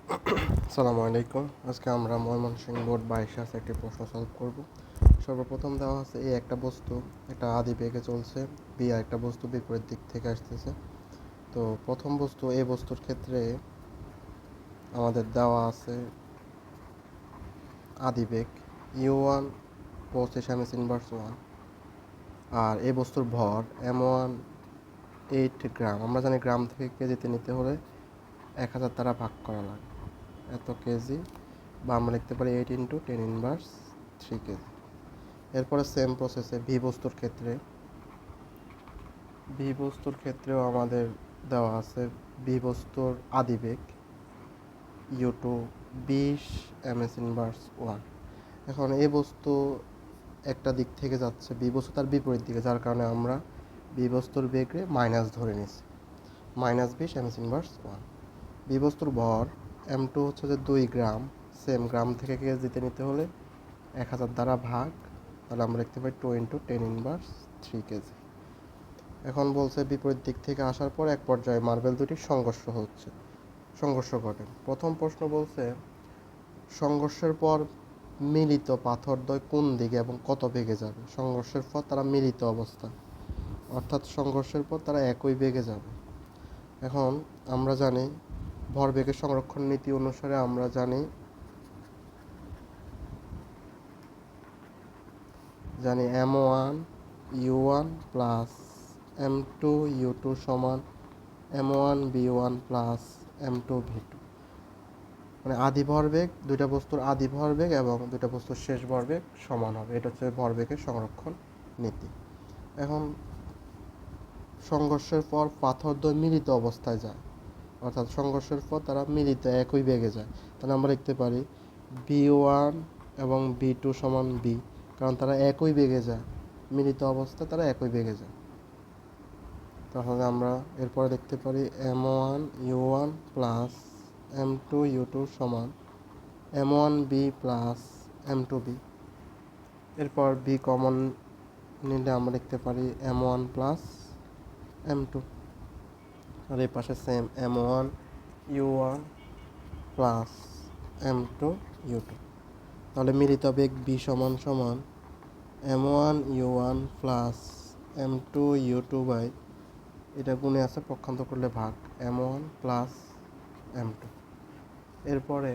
আসসালামু আলাইকুম। আজকে আমরা ময়মনসিংহ বোর্ড 22 একটি প্রশ্ন সলভ করব। সর্বপ্রথম দেওয়া আছে এ একটা বস্তু একটা আদি বেগে চলছে, বি একটা বস্তু বিপরীত দিক থেকে আসতেছে। তো প্রথম বস্তু এ বস্তুর ক্ষেত্রে আমাদের দেওয়া আছে আদি বেগ u1 25 ms ইনভার্স 1, আর এ বস্তুর ভর m1 8 গ্রাম। আমরা জানি গ্রাম থেকে কেজিতে নিতে হলে 1000 দ্বারা ভাগ করা লাগে, এত কেজি, বা আমরা লিখতে পারি 8 × 10⁻³ কেজি। এরপরে সেম প্রসেসে ভি বস্তুর ক্ষেত্রেও আমাদের দেওয়া আছে ভি বস্তুর আদিবেগ u2 20 ms ইনভার্স 1। এখন এই বস্তু একটা দিক থেকে যাচ্ছে, বি বস্তু তার বিপরীত দিকে, যার কারণে আমরা বি বস্তুর বেগে মাইনাস ধরে নিচ্ছি, -20 ms ইনভার্স 1। বি বস্তুর ভর m2 হচ্ছে যে 2 গ্রাম, সেম গ্রাম থেকে কেজিতে নিতে হলে 1000 দ্বারা ভাগ, তাহলে আমরা লিখতে পারি 2 × 10⁻³ কেজি। এখন বলছে বিপরীত দিক থেকে আসার পর এক পর্যায়ে মার্বেল দুটি সংঘর্ষ ঘটে। প্রথম প্রশ্ন বলছে সংঘর্ষের পর মিলিত পাথরদ্বয় কোন দিকে এবং কত বেগে যাবে। সংঘর্ষের পর তারা মিলিত অবস্থা, অর্থাৎ সংঘর্ষের পর তারা একই বেগে যাবে। এখন আমরা জানি ভরবেগের সংরক্ষণ নীতি অনুসারে আমরা জানি m1 u1 plus m2 u2 সমান m1 b1 plus m2 v2। মানে আদি ভরবেগ, দুইটা বস্তুর আদি ভরবেগ এবং দুইটা বস্তুর শেষ ভরবেগ সমান হবে। এটা হচ্ছে ভরবেগের সংরক্ষণ নীতি। এখন সংঘর্ষের পর পাথরদ্বয় মিলিত অবস্থায় যায়, অর্থাৎ সংঘর্ষের পর তারা মিলিত একই বেগে যায়, তাহলে আমরা লিখতে পারি b1 এবং b2 সমান b, কারণ তারা একই বেগে যায়, মিলিত অবস্থায় তারা একই বেগে যায়। তাহলে আমরা এরপরে দেখতে পারি m1 u1 plus m2 u2 সমান m1 b plus m2 b। এরপর b কমন নিলে আমরা লিখতে পারি m1 প্লাস m2, আর এই পাশে same m1 u1 plus m2 u2। তাহলে মিলিত বেগ b সমান সমান m1 u1 plus m2 u2 by, এটা গুণে আছে পক্ষান্তর করলে ভাগ, m1 প্লাস m2। এরপরে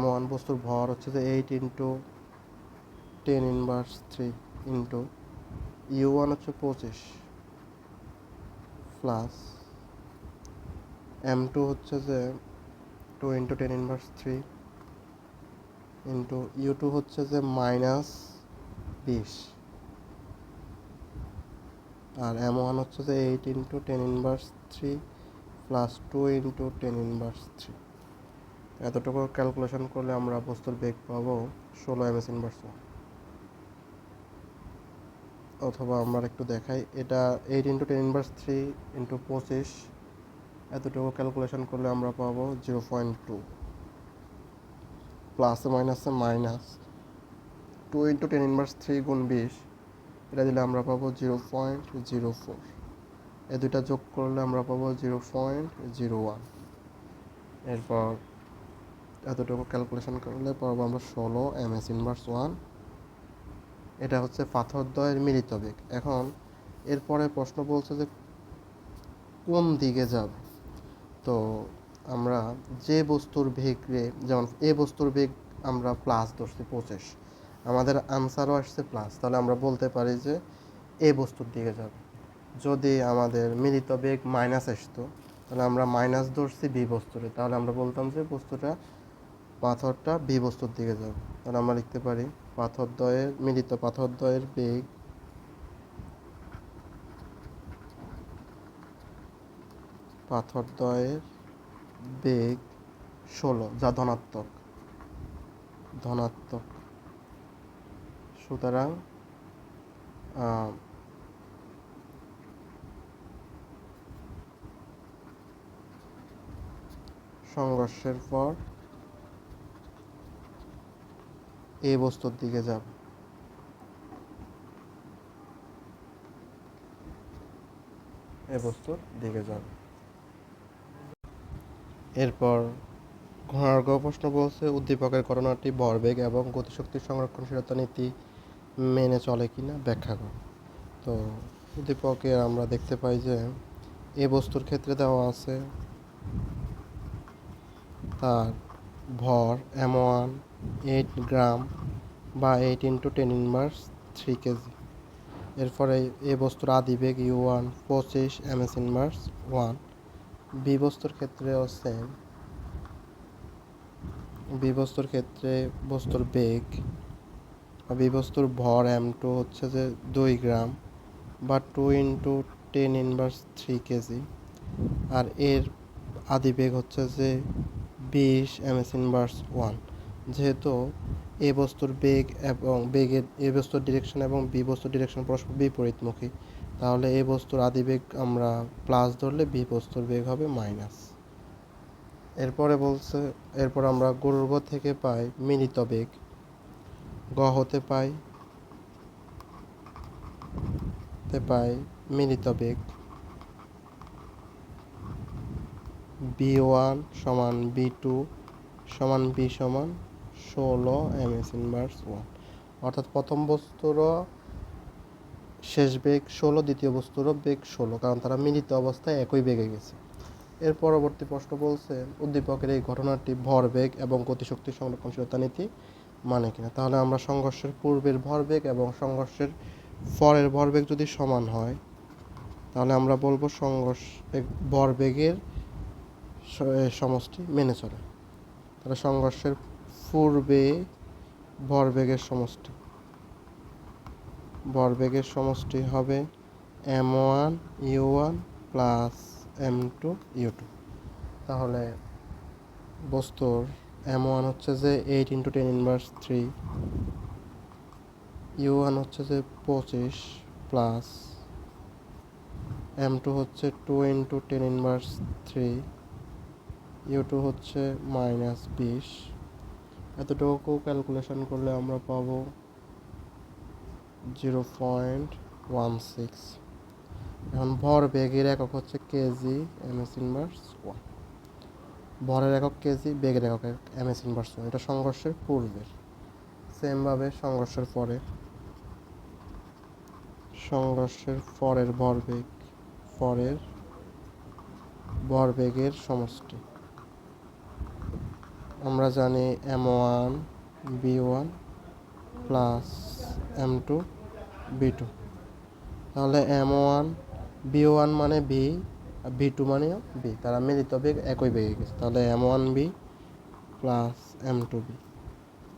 m1 বস্তুর ভর হচ্ছে যে 8 × 10⁻³ ইন্টু u1 হচ্ছে 25 প্লাস m2 হচ্ছে যে 2 × 10⁻³ ইন্টু u2 হচ্ছে যে -20, আর m1 হচ্ছে যে 8 × 10⁻³ প্লাস 2 × 10⁻³। এতটুকু ক্যালকুলেশন করলে আমরা বস্তুর বেগ পাবো 16 ms ইনভার্স 1। অথবা আমরা একটু দেখাই, এটা 8 × 10⁻³ ইন্টু 25, এতটুকু ক্যালকুলেশন করলে আমরা পাবো 0.2, প্লাসে মাইনাসে মাইনাস 2 × 10⁻³ গুণ 20, এটা দিলে আমরা পাবো 0.04, এ দুইটা যোগ করলে আমরা পাবো 0.01। এরপর এতটুকু ক্যালকুলেশন করলে পাবো আমরা 16 ms ইনভার্স 1। এটা হচ্ছে পাথরদ্বয়ের মিলিত বেগ। এখন এরপরে প্রশ্ন বলছে যে কোন দিকে যাবে। তো আমরা যে বস্তুর বেগে, যেমন এ বস্তুর বেগ আমরা প্লাস ধরছি 25, আমাদের আনসারও আসছে প্লাস, তাহলে আমরা বলতে পারি যে এ বস্তুর দিকে যাবে। যদি আমাদের মিলিত বেগ মাইনাস আসতো, তাহলে আমরা মাইনাস ধরছি বি বস্তুরে, তাহলে আমরা বলতাম যে পাথরটা বি বস্তুর দিকে যাবে। তাহলে আমরা লিখতে পারি মিলিত পাথরদ্বয়ের বেগ 16, যা ধনাত্মক। সুতরাং সংঘর্ষের পর এ বস্তুর দিকে যাবে। এরপর ঘ প্রশ্ন বলছে উদ্দীপকের ঘটনাটি ভরবেগ এবং গতিশক্তির সংরক্ষণশীলতা নীতি মেনে চলে কিনা ব্যাখ্যা করো। তো উদ্দীপকে আমরা দেখতে পাই যে এ বস্তুর ক্ষেত্রে দেওয়া আছে তার ভর m1 8 গ্রাম বা 8 × 10⁻³ কেজি। এরপরে এ বস্তুর আদিবেগ u1 25 ms⁻1। বি বস্তুর ক্ষেত্রেও সেম। বি বস্তুর ক্ষেত্রে বস্তুর বেগ বি বস্তুর ভর m2 হচ্ছে যে 2 গ্রাম বা 2 × 10⁻³ কেজি। আর এর আদিবেগ হচ্ছে যে 20 ms⁻1। যেহেতু এ বস্তুর বেগ এবং বেগের এ বস্তুর ডিরেকশন এবং বি বস্তুর ডিরেকশন পরস্পর বিপরীতমুখী, তাহলে এ বস্তুর আদিবেগ আমরা প্লাস ধরলে বি বস্তুর বেগ হবে মাইনাস। এরপর আমরা গরুর গ থেকে পাই মিলিত বেগ, গ হতে পাই মিলিত বেগ b1 সমান b2 সমান b সমান 16 ms⁻1। অর্থাৎ প্রথম বস্তুরও শেষ বেগ 16, দ্বিতীয় বস্তুরও বেগ 16, কারণ তারা মিলিত অবস্থায় একই বেগে গেছে। এর পরবর্তী প্রশ্ন বলছে উদ্দীপকের এই ঘটনাটি ভরবেগ এবং গতিশক্তির সংরক্ষণশীলতা নীতি মানে কিনা। তাহলে আমরা সংঘর্ষের পূর্বের ভরবেগ এবং সংঘর্ষের পরের ভরবেগ যদি সমান হয় তাহলে আমরা বলবো ভরবেগের সমষ্টি মেনে চলে। তাহলে সংঘর্ষের পূর্বে ভরবেগের সমষ্টি হবে m1 u1 plus m2 u2। তাহলে বস্তুর m1 হচ্ছে যে 8 × 10⁻³ u1 হচ্ছে যে 25 প্লাস m2 হচ্ছে 2 × 10⁻³ u2 হচ্ছে -20। এতটুকু ক্যালকুলেশন করলে আমরা পাবো 0.16। এখন ভরবেগের একক হচ্ছে কেজি ms⁻1। ভরের একক কেজি, বেগের একক ms⁻1। এটা সংঘর্ষের পূর্বের। সেমভাবে সংঘর্ষের পরের ভরবেগের সমষ্টি আমরা জানি m1 b1 plus m2 b2। তাহলে m1 b1 মানে b আর b2 মানেও b, তারা মিলিত বেগ একই বেগে গেছে। তাহলে m1b প্লাস m2b।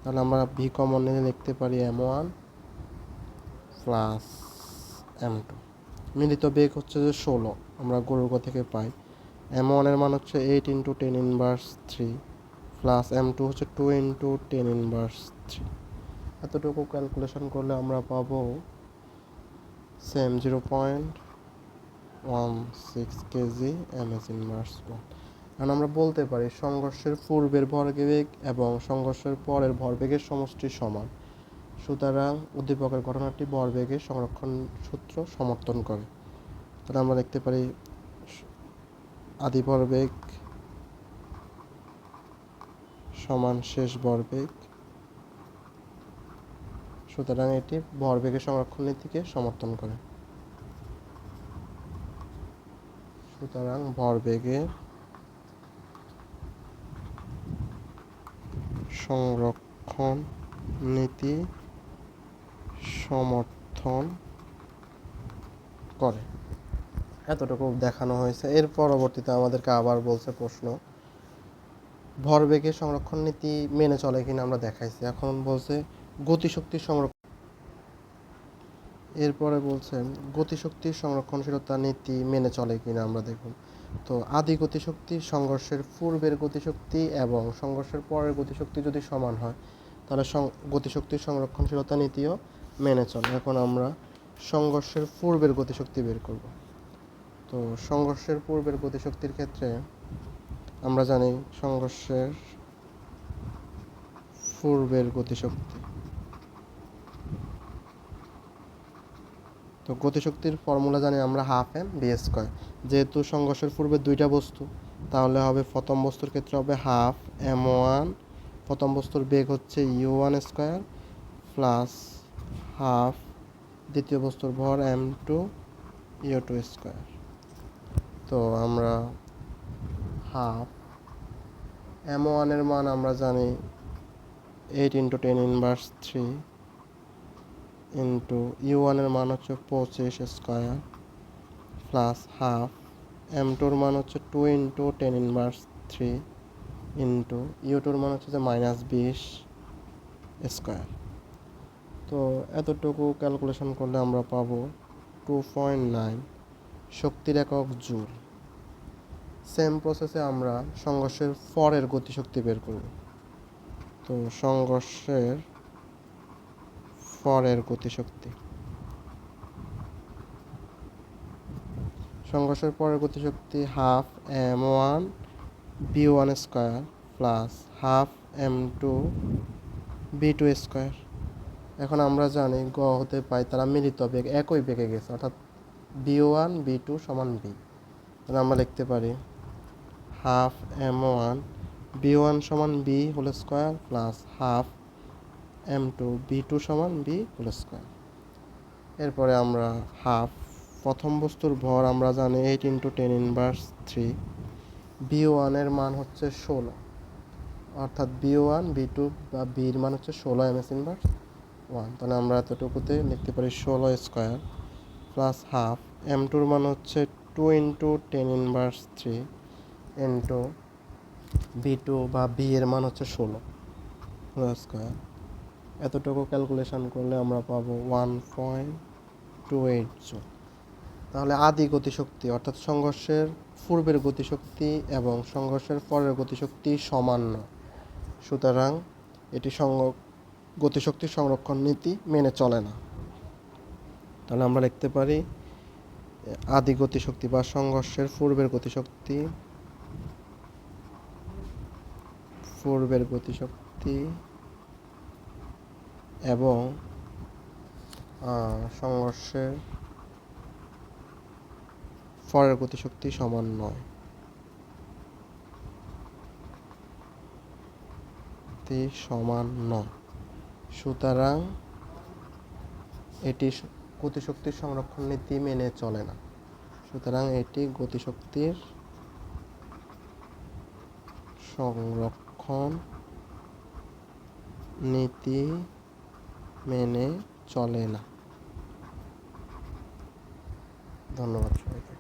তাহলে আমরা b কমন নিয়ে লিখতে পারি m1 প্লাস m2। মিলিত বেগ হচ্ছে যে 16, আমরা গরুর গ থেকে পাই। m1 এর মান হচ্ছে 8 × 10⁻³ প্লাস m2 হচ্ছে 2 × 10⁻³। এতটুকু ক্যালকুলেশন করলে আমরা পাবো সেম 0.16 কেজি ms⁻1। এখন আমরা বলতে পারি সংঘর্ষের পূর্বের ভরবেগ এবং সংঘর্ষের পরের ভরবেগের সমষ্টি সমান। সুতরাং উদ্দীপকের ঘটনাটি ভরবেগের সংরক্ষণ সূত্র সমর্থন করে। তাহলে আমরা দেখতে পারি আদি ভরবেগ সমান শেষ ভরবেগ, সুতরাং এটি ভরবেগের সংরক্ষণ নীতিকে সমর্থন করে। সুতরাং ভরবেগের সংরক্ষণ নীতি সমর্থন করে। এতটুকু দেখানো হয়েছে। এর পরবর্তীতে আমাদেরকে আবার বলছে প্রশ্ন ভরবেগের সংরক্ষণ নীতি মেনে চলে কিনা আমরা দেখাইছি। এখন বলছে গতিশক্তির সংরক্ষণ। এরপরে বলছেন গতিশক্তির সংরক্ষণশীলতা নীতি মেনে চলে কিনা আমরা দেখুন। তো আদি গতিশক্তি সংঘর্ষের পূর্বের গতিশক্তি এবং সংঘর্ষের পরের গতিশক্তি যদি সমান হয় তাহলে গতিশক্তির সংরক্ষণশীলতা নীতিও মেনে চলে। এখন আমরা সংঘর্ষের পূর্বের গতিশক্তি বের করব। তো সংঘর্ষের পূর্বের গতিশক্তির ক্ষেত্রে আমরা জানি সংঘর্ষের পূর্বের গতিশক্তি তো গতিশক্তির ফর্মুলা জানি আমরা হাফ এম বি স্কোয়ার। যেহেতু সংঘর্ষের পূর্বে দুইটা বস্তু, তাহলে হবে প্রথম বস্তুর ক্ষেত্রে হবে হাফ এম ওয়ান, প্রথম বস্তুর বেগ হচ্ছে u one square, plus half দ্বিতীয় বস্তুর ভর m two u two square. তো আমরা হাফ এম ওয়ানের মান আমরা জানি 8 × 10⁻³ ইন্টু ইউ ওয়ানের মান হচ্ছে 25 স্কোয়ার, প্লাস হাফ এম টুর মান হচ্ছে 2 × 10⁻³ ইন্টু ইউ টুর মান হচ্ছে যে -20 স্কোয়ার। তো এতটুকু ক্যালকুলেশন করলে আমরা পাবো 2.9 শক্তির একক জুল। সেম প্রসেসে আমরা সংঘর্ষের পরের গতিশক্তি বের করব। তো সংঘর্ষের পরের গতিশক্তি, সংঘর্ষের পরের গতিশক্তি half m one v one square plus half m two v two square. এখন আমরা জানি গ হতে পাই তারা মিলিত বেগ একই বেগে গেছে, অর্থাৎ বি ওয়ান বি টু সমান বি। তাহলে আমরা লিখতে পারি half m one v one সমান v whole square plus half m two v two সমান বি হোল স্কোয়ার। এরপরে আমরা হাফ প্রথম বস্তুর ভর আমরা জানি 8 × 10⁻³ বি ওয়ানের মান হচ্ছে 16, অর্থাৎ বি ওয়ান বি টু বা বির মান হচ্ছে 16 m⁻⁻⁴। তাহলে আমরা এতটুকুতে লিখতে পারি 16 স্কোয়ার প্লাস হাফ এম টুর মান হচ্ছে 2 × 10⁻³ ইন্টু বি টু বা বি এর মান হচ্ছে 16 স্কোয়ার। এতটুকু ক্যালকুলেশন করলে আমরা পাবো 1.28 জুল। তাহলে আদি গতিশক্তি অর্থাৎ সংঘর্ষের পূর্বের গতিশক্তি এবং সংঘর্ষের পরের গতিশক্তি সমান নয়, সুতরাং এটি গতিশক্তি সংরক্ষণ নীতি মেনে চলে না। তাহলে আমরা লিখতে পারি আদি গতিশক্তি বা সংঘর্ষের পূর্বের গতিশক্তি এবং সংঘর্ষের পরের গতিশক্তি সমান নয়, সুতরাং এটি গতিশক্তির সংরক্ষণ নীতি মেনে চলে না। সুতরাং এটি গতিশক্তির সংরক্ষণ নীতি মেনে চলে না। ধন্যবাদ সবাইকে।